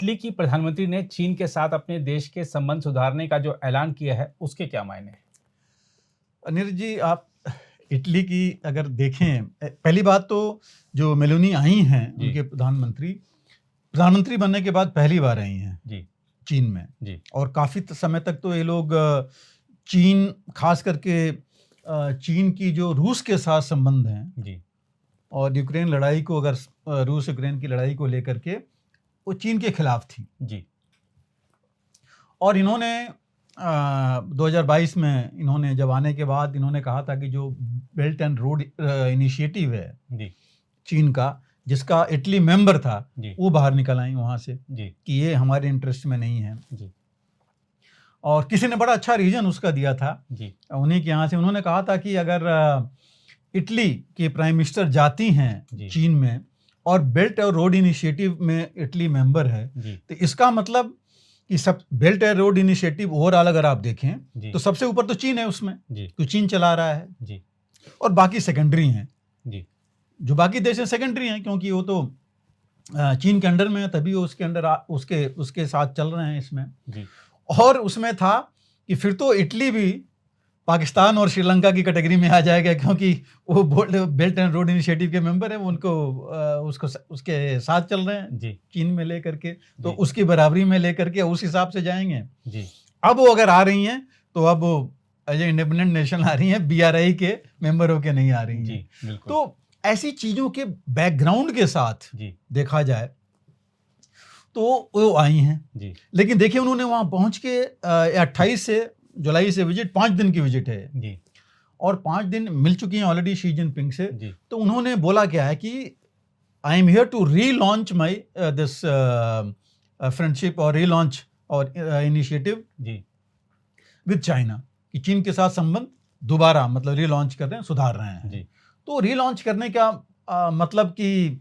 Italy की प्रधानमंत्री ने चीन के साथ अपने देश के संबंध सुधारने का जो ऐलान किया है, उसके क्या मायने हैं? अनिल जी, आप इटली की अगर देखें, पहली बात तो जो मेलोनी आई हैं, जी। उनके प्रधानमंत्री बनने के बाद पहली बार आई हैं जी। चीन में। जी। और काफ़ी समय तक तो ये लोग चीन, खास करके चीन की जो रूस के साथ संबंध हैं जी। और यूक्रेन लड़ाई को, अगर रूस यूक्रेन की लड़ाई को लेकर के वो चीन के खिलाफ थी। जी। और इन्होंने 2022 में इन्होंने जब आने के बाद इन्होंने कहा था कि जो बेल्ट एंड रोड इनिशिएटिव है जी। चीन का, जिसका इटली मेंबर था, जी। वो बाहर निकल आई वहाँ से जी। कि ये हमारे इंटरेस्ट में नहीं है। जी। और किसी ने बड़ा अच्छा रीजन उसका दिया था जी। उन्हीं के यहाँ से। उन्होंने कहा था कि अगर इटली के प्राइम मिनिस्टर जाती हैं चीन में और बेल्ट और रोड इनिशिएटिव में इटली मेंबर है, तो इसका मतलब कि सब belt and road initiative overall अगर आप देखें तो सबसे ऊपर तो चीन है उसमें, तो चीन चला रहा है जी। और बाकी सेकेंडरी हैं जी। जो बाकी देश हैं सेकेंडरी हैं, क्योंकि वो तो चीन के अंडर में है, तभी वो उसके अंडर उसके साथ चल रहे हैं इसमें जी। और उसमें था कि फिर तो इटली भी पाकिस्तान और श्रीलंका की कैटेगरी में आ जाएगा, क्योंकि वो बेल्ट एंड रोड इनिशिएटिव के मेंबर है, वो उसको उसके साथ चल रहे हैं जी। चीन में लेकर के, तो उसकी बराबरी में लेकर के उस हिसाब से जाएंगे जी। अब वो अगर आ रही हैं तो अब एज ए इंडिपेंडेंट नेशन आ रही हैं, BRI के मेंबर होके नहीं आ रही हैं। तो ऐसी चीजों के बैकग्राउंड के साथ देखा जाए तो वो आई हैं। लेकिन देखिए, उन्होंने वहां पहुंच के 28 जुलाई से विजिट, 5 दिन की विजिट है जी। और 5 दिन मिल चुकी हैं ऑलरेडी शी जिनपिंग से। तो उन्होंने बोला क्या है कि I am here to relaunch my this friendship और रीलॉन्च और इनिशिएटिव विद चाइना, कि चीन के साथ संबंध दोबारा मतलब रीलॉन्च कर रहे हैं, सुधार रहे हैं। तो रीलॉन्च करने का मतलब कि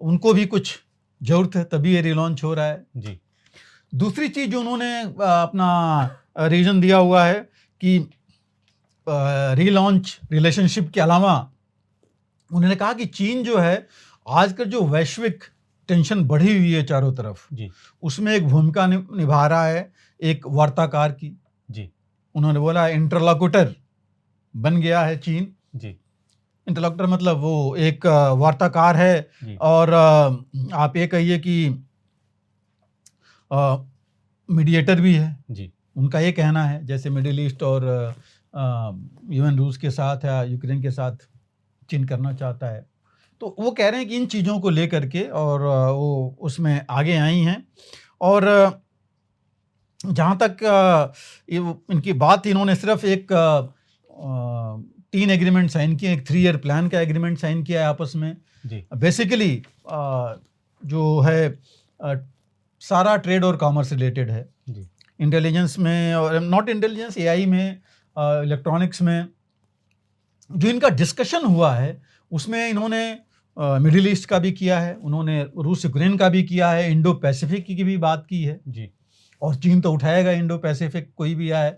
उनको भी कुछ जरूरत है, तभी ये रीलॉन्च हो रहा है। दूसरी चीज जो उन्होंने अपना रीजन दिया हुआ है कि रीलॉन्च रिलेशनशिप के अलावा उन्होंने कहा कि चीन जो है आजकल जो वैश्विक टेंशन बढ़ी हुई है चारों तरफ, उसमें एक भूमिका निभा रहा है, एक वार्ताकार की। उन्होंने बोला इंटरलॉक्यूटर बन गया है चीन। इंटरलॉक्यूटर मतलब वो एक वार्ताकार है और आप ये कहिए कि मीडिएटर भी है। उनका ये कहना है जैसे मिडिल ईस्ट और इवन रूस के साथ या यूक्रेन के साथ चीन करना चाहता है, तो वो कह रहे हैं कि इन चीज़ों को लेकर के और वो उसमें आगे आई हैं। और जहाँ तक इनकी बात, इन्होंने सिर्फ एक 3 एग्रीमेंट साइन किए, एक 3 ईयर प्लान का एग्रीमेंट साइन किया है आपस में। बेसिकली जो है सारा ट्रेड और कॉमर्स रिलेटेड है, इंटेलिजेंस में और नॉट इंटेलिजेंस, AI में, इलेक्ट्रॉनिक्स में। जो इनका डिस्कशन हुआ है उसमें इन्होंने मिडिल ईस्ट का भी किया है, उन्होंने रूस यूक्रेन का भी किया है, इंडो पैसिफिक की भी बात की है। और चीन तो उठाएगा इंडो पैसिफिक कोई भी आए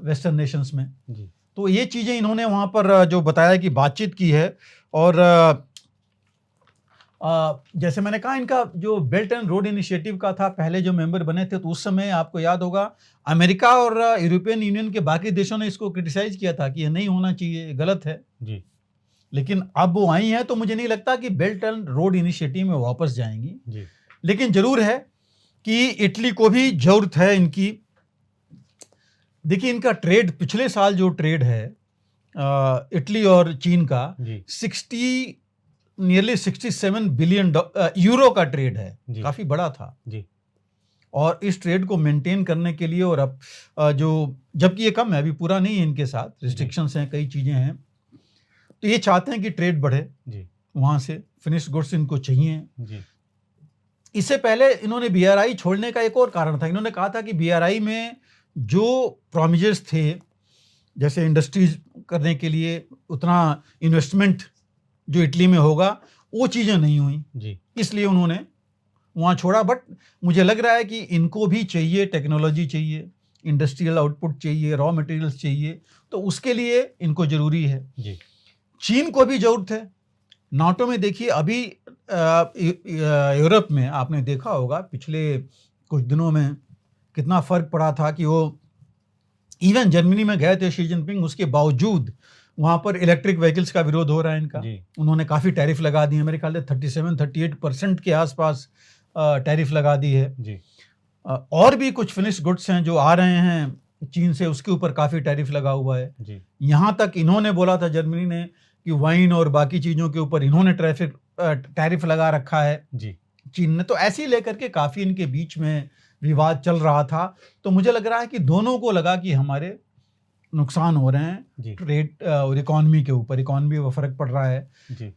वेस्टर्न नेशंस में। तो ये चीज़ें इन्होंने वहाँ पर जो बताया कि बातचीत की है। और जैसे मैंने कहा, इनका जो बेल्ट एंड रोड इनिशिएटिव का था, पहले जो मेंबर बने थे तो उस समय आपको याद होगा अमेरिका और यूरोपियन यूनियन के बाकी देशों ने इसको क्रिटिसाइज किया था कि ये नहीं होना चाहिए, गलत है। लेकिन अब वो आई हैं तो मुझे नहीं लगता कि बेल्ट एंड रोड इनिशिएटिव में वापस जाएंगी। लेकिन जरूर है कि इटली को भी जरूरत है इनकी। देखिए, इनका ट्रेड, पिछले साल जो ट्रेड है इटली और चीन का, नियरली 67 बिलियन यूरो का ट्रेड है, काफी बड़ा था। और इस ट्रेड को मेंटेन करने के लिए, और अब जबकि ये कम है, अभी पूरा नहीं है, इनके साथ रिस्ट्रिक्शंस हैं, कई चीजें हैं, तो ये चाहते हैं कि ट्रेड बढ़े वहां से, फिनिश्ड गुड्स इनको चाहिए। इससे पहले इन्होंने BRI छोड़ने का एक और कारण था। इन्होंने कहा था कि BRI में जो प्रॉमिजेस थे, जैसे इंडस्ट्रीज करने के लिए उतना इन्वेस्टमेंट जो इटली में होगा, वो चीज़ें नहीं हुई, इसलिए उन्होंने वहाँ छोड़ा। बट मुझे लग रहा है कि इनको भी चाहिए, टेक्नोलॉजी चाहिए, इंडस्ट्रियल आउटपुट चाहिए, रॉ मटेरियल्स चाहिए, तो उसके लिए इनको ज़रूरी है। चीन को भी ज़रूरत है, नाटो में देखिए अभी यूरोप में आपने देखा होगा पिछले कुछ दिनों में कितना फर्क पड़ा था कि वो इवन जर्मनी में गए थे शी जिनपिंग, उसके बावजूद वहाँ पर इलेक्ट्रिक व्हीकल्स का विरोध हो रहा है इनका। उन्होंने काफ़ी टैरिफ लगा दी है, मेरे ख्याल से 37-38% के आसपास टैरिफ लगा दी है जी। और भी कुछ फिनिश गुड्स हैं जो आ रहे हैं चीन से, उसके ऊपर काफ़ी टैरिफ लगा हुआ है जी। यहाँ तक इन्होंने बोला था जर्मनी ने कि वाइन और बाकी चीज़ों के ऊपर इन्होंने टैरिफ लगा रखा है जी चीन ने। तो ऐसे ही लेकर के काफ़ी इनके बीच में विवाद चल रहा था। तो मुझे लग रहा है कि दोनों को लगा कि हमारे नुकसान हो रहे हैं ट्रेड और इकॉनमी के ऊपर, इकॉनमी पर फर्क पड़ रहा है जी।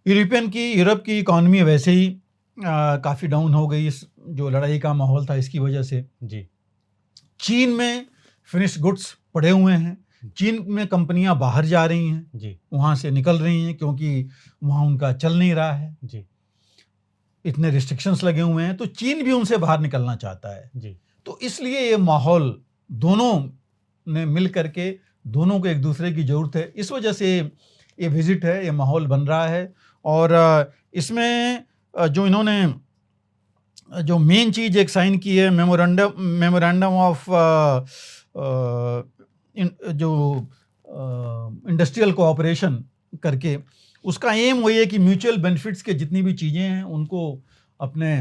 यूरोप की इकॉनमी वैसे ही काफ़ी डाउन हो गई इस जो लड़ाई का माहौल था इसकी वजह से जी। चीन में फिनिश गुड्स पड़े हुए हैं, चीन में कंपनियां बाहर जा रही हैं जी, वहाँ से निकल रही हैं क्योंकि वहाँ उनका चल नहीं रहा है जी, इतने रिस्ट्रिक्शंस लगे हुए हैं, तो चीन भी उनसे बाहर निकलना चाहता है जी। तो इसलिए ये माहौल दोनों ने मिल करके, दोनों को एक दूसरे की ज़रूरत है, इस वजह से ये विजिट है, ये माहौल बन रहा है। और इसमें जो इन्होंने जो मेन चीज़ एक साइन की है मेमोरेंडम ऑफ जो इंडस्ट्रियल कोऑपरेशन करके, उसका एम वही है कि म्यूचुअल बेनिफिट्स के जितनी भी चीज़ें हैं उनको अपने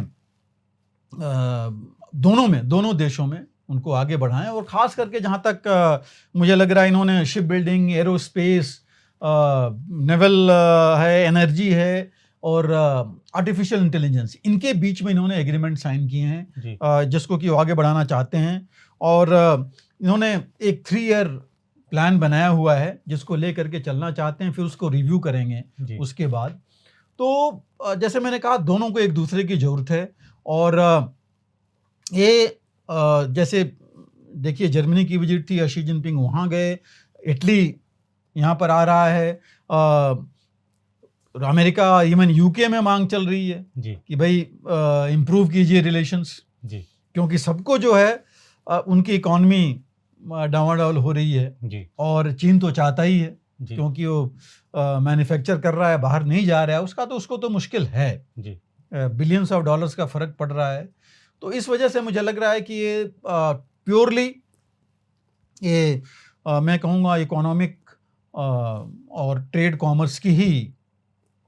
दोनों देशों में उनको आगे बढ़ाएं। और ख़ास करके जहाँ तक मुझे लग रहा है इन्होंने शिप बिल्डिंग, एरोस्पेस, नेवल है, एनर्जी है और आर्टिफिशियल इंटेलिजेंस, इनके बीच में इन्होंने एग्रीमेंट साइन किए हैं जिसको कि वो आगे बढ़ाना चाहते हैं। और इन्होंने एक 3 ईयर प्लान बनाया हुआ है जिसको ले करके चलना चाहते हैं, फिर उसको रिव्यू करेंगे उसके बाद। तो जैसे मैंने कहा दोनों को एक दूसरे की ज़रूरत है। और ये जैसे देखिए जर्मनी की विजिट थी, शी जिनपिंग वहाँ गए, इटली यहाँ पर आ रहा है, अमेरिका, इवन यूके में मांग चल रही है जी कि भाई इम्प्रूव कीजिए रिलेशंस जी, क्योंकि सबको जो है उनकी इकॉनमी डावाडोल हो रही है जी। और चीन तो चाहता ही है क्योंकि वो मैन्युफैक्चर कर रहा है, बाहर नहीं जा रहा है, उसको तो मुश्किल है जी, बिलियंस ऑफ डॉलर्स का फ़र्क पड़ रहा है। तो इस वजह से मुझे लग रहा है कि ये प्योरली ये मैं कहूँगा इकोनॉमिक और ट्रेड कॉमर्स की ही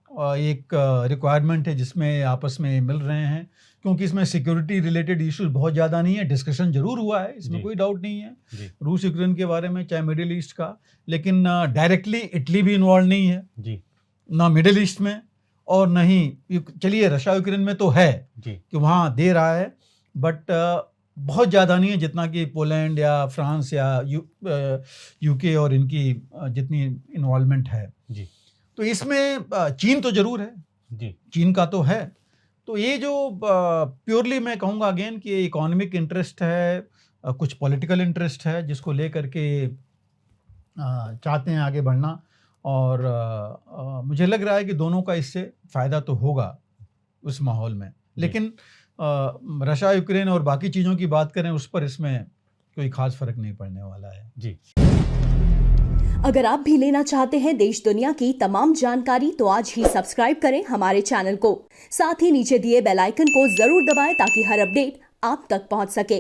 एक रिक्वायरमेंट है जिसमें आपस में मिल रहे हैं, क्योंकि इसमें सिक्योरिटी रिलेटेड इश्यूज बहुत ज़्यादा नहीं है। डिस्कशन जरूर हुआ है, इसमें कोई डाउट नहीं है रूस यूक्रेन के बारे में, चाहे मिडिल ईस्ट का, लेकिन डायरेक्टली इटली भी इन्वॉल्व नहीं है जी, ना मिडिल ईस्ट में और नहीं, चलिए रशिया यूक्रेन में तो है कि वहाँ दे रहा है, बट बहुत ज़्यादा नहीं है जितना कि पोलैंड या फ्रांस या यूके और इनकी जितनी इन्वॉल्वमेंट है जी। तो इसमें चीन तो ज़रूर है जी, चीन का तो है। तो ये जो प्योरली मैं कहूँगा अगेन कि इकोनॉमिक इंटरेस्ट है, कुछ पॉलिटिकल इंटरेस्ट है जिसको ले करके चाहते हैं आगे बढ़ना। और मुझे लग रहा है कि दोनों का इससे फ़ायदा तो होगा उस माहौल में। लेकिन रशिया यूक्रेन और बाकी चीज़ों की बात करें उस पर इसमें कोई ख़ास फ़र्क नहीं पड़ने वाला है जी। अगर आप भी लेना चाहते हैं देश दुनिया की तमाम जानकारी तो आज ही सब्सक्राइब करें हमारे चैनल को, साथ ही नीचे दिए बेल आइकन को जरूर दबाएं ताकि हर अपडेट आप तक पहुंच सके।